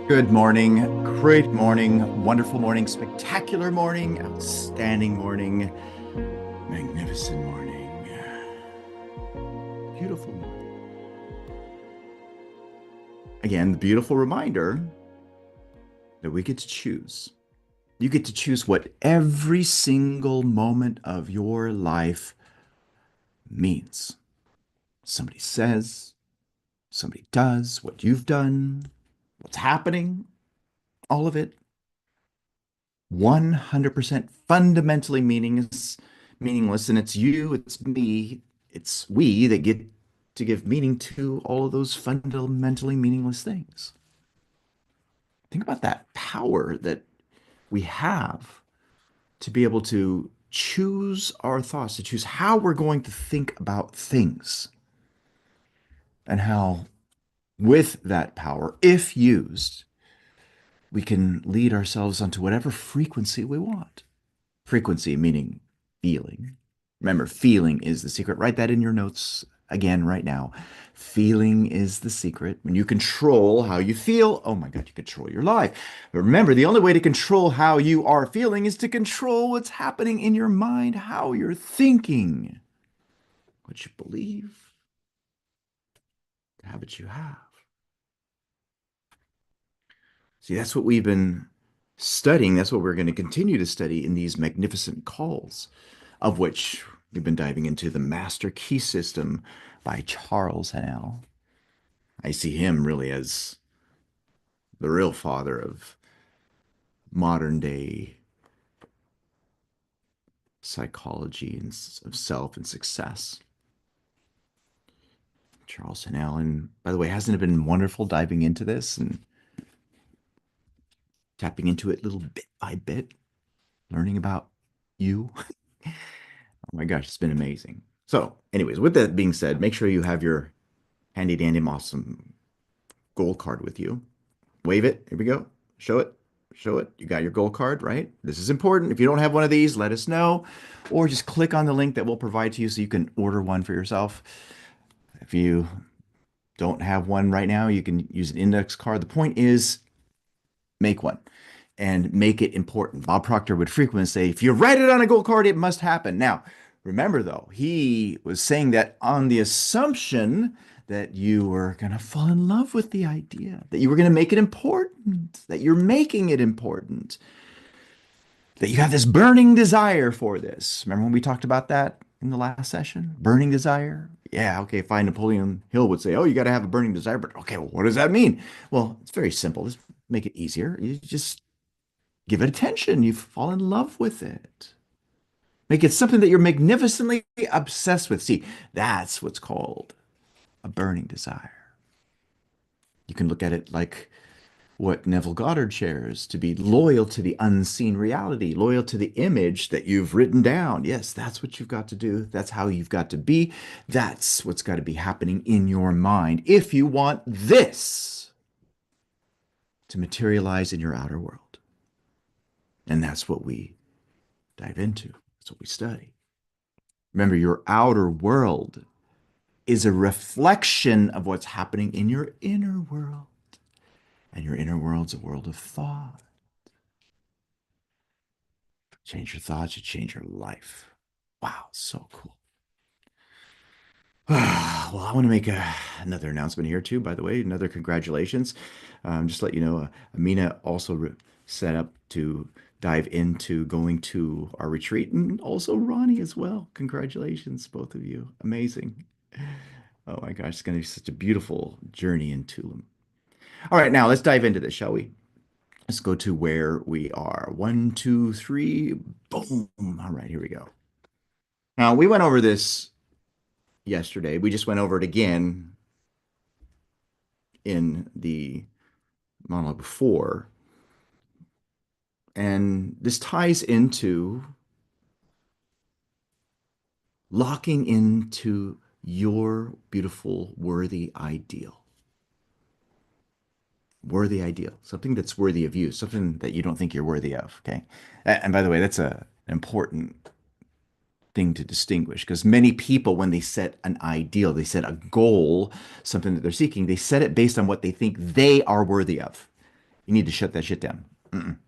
Good morning, great morning, wonderful morning, spectacular morning, outstanding morning, magnificent morning, beautiful morning. Again, the beautiful reminder that we get to choose. You get to choose what every single moment of your life means. Somebody says, somebody does, what you've done, what's happening, all of it 100% fundamentally meaningless, and it's you, it's me, it's we that get to give meaning to all of those fundamentally meaningless things. Think about that power that we have to be able to choose our thoughts, to choose how we're going to think about things, and how, with that power, if used, we can lead ourselves onto whatever frequency we want. Frequency meaning feeling. Remember, feeling is the secret. Write that in your notes again right now. Feeling is the secret. When you control how you feel, oh my God, you control your life. But remember, the only way to control how you are feeling is to control what's happening in your mind, how you're thinking, what you believe, the habits you have. See, that's what we've been studying. That's what we're going to continue to study in these magnificent calls, of which we've been diving into the Master Key System by Charles Haanel. I see him really as the real father of modern day psychology and of self and success. Charles Haanel, and by the way, hasn't it been wonderful diving into this and tapping into it little bit by bit, learning about you? Oh my gosh, it's been amazing. So, anyways, with that being said, make sure you have your handy dandy awesome gold card with you. Wave it. Here we go. Show it. Show it. You got your gold card, right? This is important. If you don't have one of these, let us know, or just click on the link that we'll provide to you so you can order one for yourself. If you don't have one right now, you can use an index card. The point is, make one and make it important. Bob Proctor would frequently say, if you write it on a gold card, it must happen. Now, remember though, he was saying that on the assumption that you were going to fall in love with the idea, that you were going to make it important, that you're making it important, that you have this burning desire for this. Remember when we talked about that in the last session? Burning desire? Yeah, okay, fine. Napoleon Hill would say, oh, you got to have a burning desire, but okay, well, what does that mean? Well, it's very simple. Let's make it easier. You just give it attention. You fall in love with it. Make it something that you're magnificently obsessed with. See, that's what's called a burning desire. You can look at it like what Neville Goddard shares, to be loyal to the unseen reality, loyal to the image that you've written down. Yes, that's what you've got to do. That's how you've got to be. That's what's got to be happening in your mind if you want this to materialize in your outer world. And that's what we dive into. That's what we study. Remember, your outer world is a reflection of what's happening in your inner world. And your inner world's a world of thought. Change your thoughts, you change your life. Wow, so cool. Well, I want to make another announcement here too, by the way, another congratulations. Just to let you know, Amina also set up to dive into going to our retreat, and also Ronnie as well. Congratulations, both of you. Amazing. Oh my gosh, it's going to be such a beautiful journey in Tulum. All right, now let's dive into this, shall we? Let's go to where we are. One, two, three, boom. All right, here we go. Now, we went over this yesterday. We just went over it again in the monologue before. And this ties into locking into your beautiful, worthy ideal. Worthy ideal, something that's worthy of you, something that you don't think you're worthy of. Okay. And by the way, that's an important thing to distinguish, because many people, when they set an ideal, they set a goal, something that they're seeking, they set it based on what they think they are worthy of. You need to shut that shit down.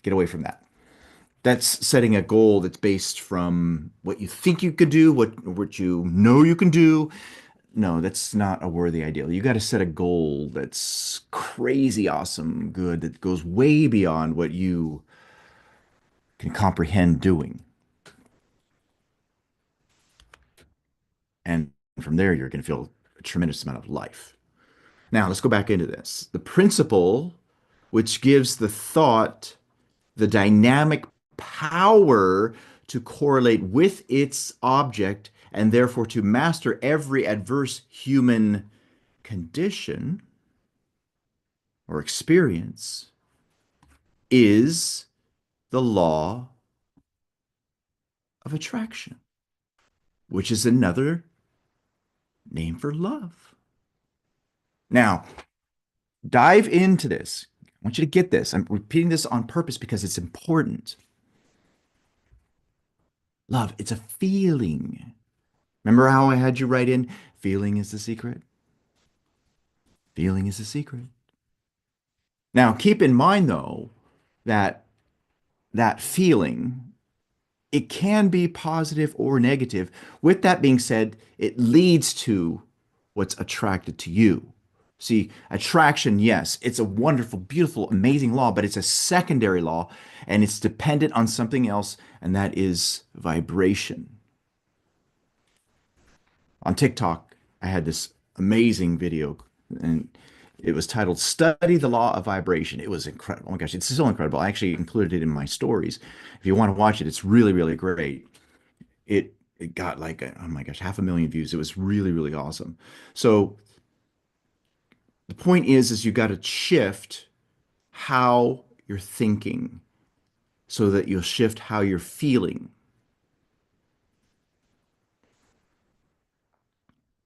Get away from that. That's setting a goal that's based from what you think you could do, what you know you can do. No, that's not a worthy ideal. You got to set a goal that's crazy awesome, good, that goes way beyond what you can comprehend doing. And from there, you're going to feel a tremendous amount of life. Now, let's go back into this. The principle which gives the thought the dynamic power to correlate with its object and therefore to master every adverse human condition or experience is the law of attraction, which is another name for love. Now, dive into this. I want you to get this. I'm repeating this on purpose because it's important. Love, it's a feeling. Remember how I had you write in, feeling is the secret? Feeling is the secret. Now, keep in mind, though, that that feeling, it can be positive or negative. With that being said, it leads to what's attracted to you. See, attraction, yes, it's a wonderful, beautiful, amazing law, but it's a secondary law and it's dependent on something else, and that is vibration. On TikTok, I had this amazing video and it was titled Study the Law of Vibration. It was incredible. Oh my gosh, it's still incredible. I actually included it in my stories. If you want to watch it, it's really, really great. It got like, oh my gosh, 500,000 views. It was really, really awesome. So the point is you got to shift how you're thinking so that you'll shift how you're feeling.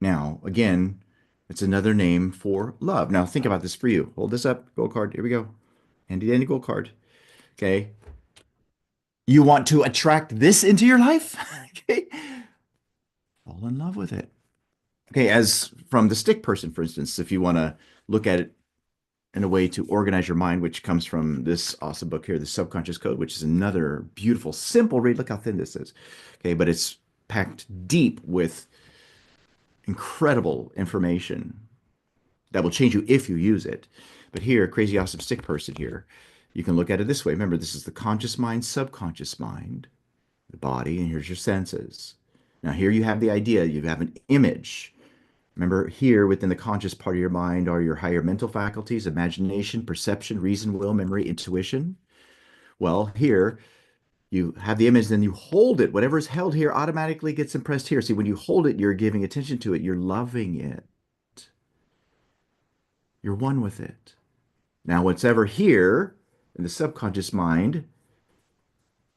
Now, again, it's another name for love. Now, think about this for you. Hold this up, gold card. Here we go. Handy dandy gold card. Okay. You want to attract this into your life? Okay. Fall in love with it. Okay. As from the stick person, for instance, if you want to look at it in a way to organize your mind, which comes from this awesome book here, The Subconscious Code, which is another beautiful, simple read. Look how thin this is. Okay. But it's packed deep with incredible information that will change you if you use it. But here, crazy awesome stick person here, you can look at it this way. Remember, this is the conscious mind, subconscious mind, the body, and here's your senses. Now, here you have the idea, you have an image. Remember, here within the conscious part of your mind are your higher mental faculties, imagination, perception, reason, will, memory, intuition. Well, here you have the image, then you hold it. Whatever is held here automatically gets impressed here. See, when you hold it, you're giving attention to it, you're loving it. You're one with it. Now, what's ever here in the subconscious mind,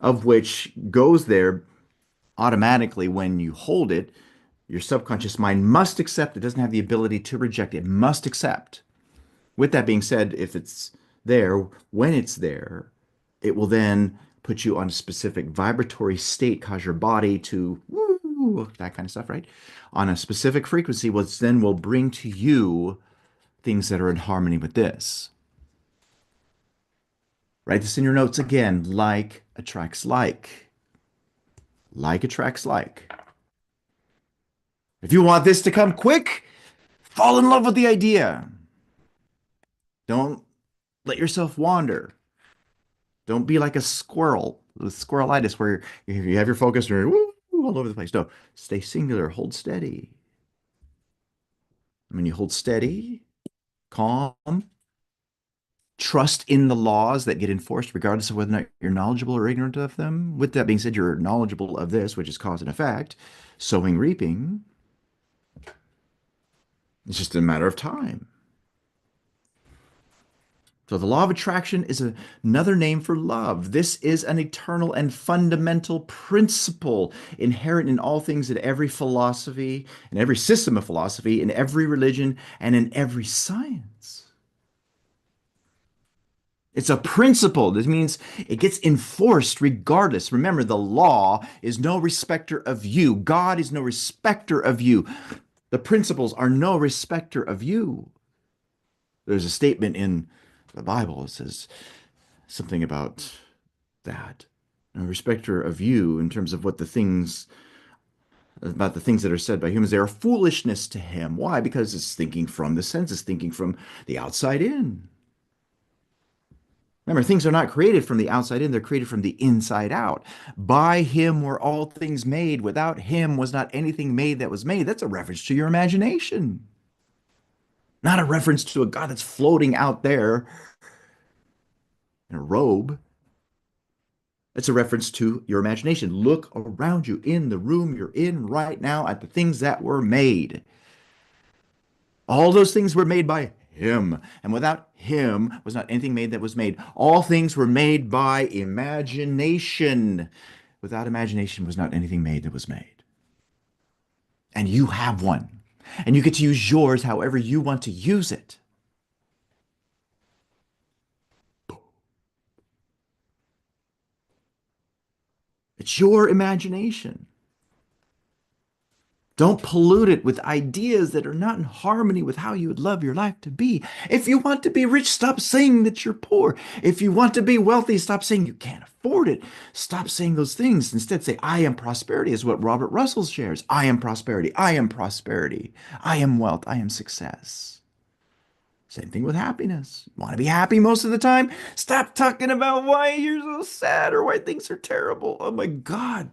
of which goes there automatically when you hold it, your subconscious mind must accept. It doesn't have the ability to reject. It must accept. With that being said, if it's there, when it's there, it will then put you on a specific vibratory state, cause your body to woo, that kind of stuff, right? On a specific frequency, which then will bring to you things that are in harmony with this. Write this in your notes again. Like attracts like. Like attracts like. If you want this to come quick, fall in love with the idea. Don't let yourself wander. Don't be like a squirrel with squirrelitis where you have your focus and you're all over the place. No, stay singular, hold steady. When you hold steady, calm, trust in the laws that get enforced regardless of whether or not you're knowledgeable or ignorant of them. With that being said, you're knowledgeable of this, which is cause and effect, sowing, reaping. It's just a matter of time. So the law of attraction is another name for love. This is an eternal and fundamental principle inherent in all things, in every philosophy, in every system of philosophy, in every religion, and in every science. It's a principle. This means it gets enforced regardless. Remember, the law is no respecter of you. God is no respecter of you. The principles are no respecter of you. There's a statement in the Bible says something that. A respecter of you in terms of what the things about the things that are said by humans, they are foolishness to him. Why? Because it's thinking from the senses, thinking from the outside in. Remember, things are not created from the outside in, they're created from the inside out. By him were all things made. Without him was not anything made that was made. That's a reference to your imagination, not a reference to a God that's floating out there in a robe. It's a reference to your imagination. Look around you in the room you're in right now at the things that were made. All those things were made by him, and without him was not anything made that was made. All things were made by imagination. Without imagination was not anything made that was made. And you have one, and you get to use yours however you want to use it. It's your imagination. Don't pollute it with ideas that are not in harmony with how you would love your life to be. If you want to be rich, stop saying that you're poor. If you want to be wealthy, stop saying you can't afford it. Stop saying those things. Instead, say, I am prosperity, is what Robert Russell shares. I am prosperity. I am prosperity. I am wealth. I am success. Same thing with happiness. Want to be happy most of the time? Stop talking about why you're so sad or why things are terrible. Oh my God.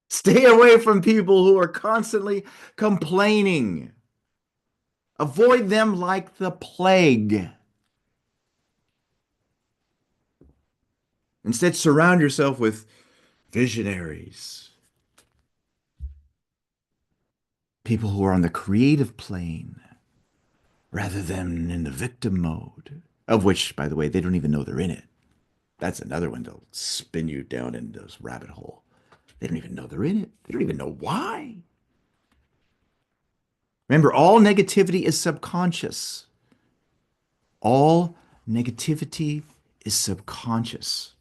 Stay away from people who are constantly complaining. Avoid them like the plague. Instead, surround yourself with visionaries, people who are on the creative plane rather than in the victim mode, of which, by the way, they don't even know they're in it. That's another one to spin you down into this rabbit hole. They don't even know they're in it. They don't even know why. Remember, all negativity is subconscious. All negativity is subconscious.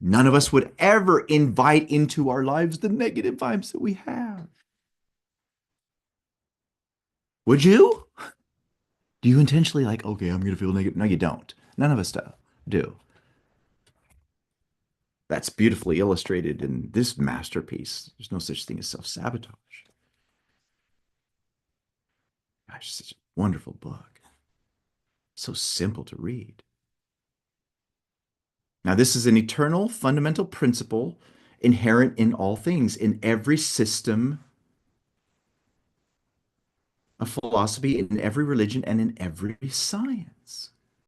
None of us would ever invite into our lives the negative vibes that we have. Would you? Do you intentionally like, okay, I'm going to feel negative? No, you don't. None of us do. That's beautifully illustrated in this masterpiece. There's no such thing as self-sabotage. Gosh, such a wonderful book. So simple to read. Now, this is an eternal fundamental principle inherent in all things, in every system of philosophy, in every religion, and in every science.